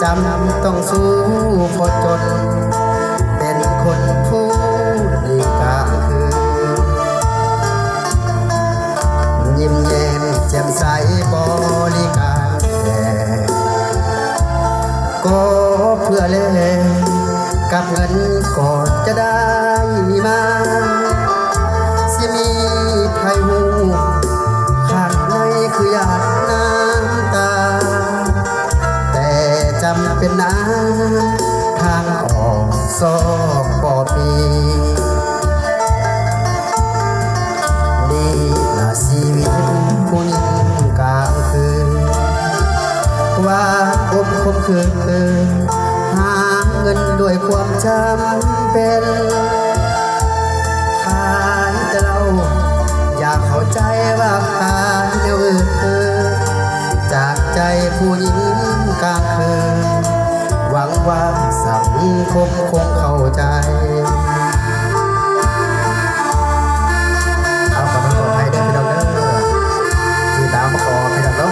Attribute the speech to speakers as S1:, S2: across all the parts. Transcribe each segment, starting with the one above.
S1: จำต้องสู้พอจนเป็นคนพูดดีกลางคืนยิ้มแย้มแจ่มใสบริการแก่ก็เพื่อเล่กับเงินก็จะได้มาสิมีไผหูข้างในคือหยาดน้ำตาแต่จำเป็นน้ำทางออกซอกปอดนี่ละชีวิตผู้หญิงกลางคืนว่าอบคมคืนหาเงินด้วยความจำเป็นขายแต่เราอยากเข้าใจว่าขายแนวอื่นจากใจผู้หญิงกลางคืนหวังว่าสังคมคงเข้าใจเอาขอโทษให้เด้อพี่น้องเด้อที่ตามมาขอให้น้อง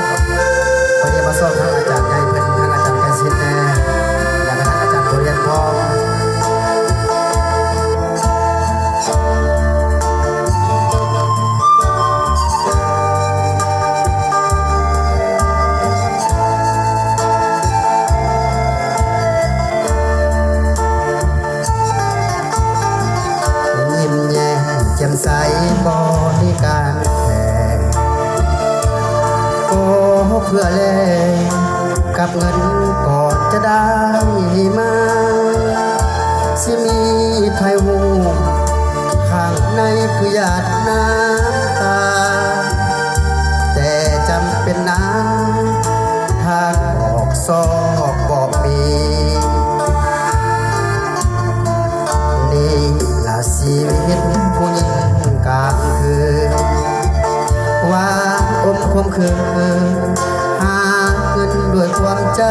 S1: วันนี้มาสอนทางอาจารย์ใหญ่เพิ่นทางอาจารย์แกสิทธิ์แน่แล้วก็ทางอาจารย์โรงเรียนพอแจ่มใสบริการแขกก็เพื่อแลกกับเงินก็จะได้มาสิมีไผหูข้างในคือหยาดน้ำตาแต่จำเป็นน้ำทางออกซอกบอกมีนี่ละชีวิตผู้หญิงกลางคืนว่าอมความคืนหาเงินด้วยความจ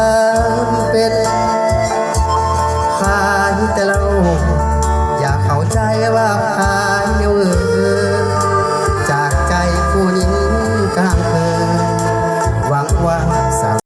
S1: ำเป็นขายแต่เราอยากเข้าใจว่าขาย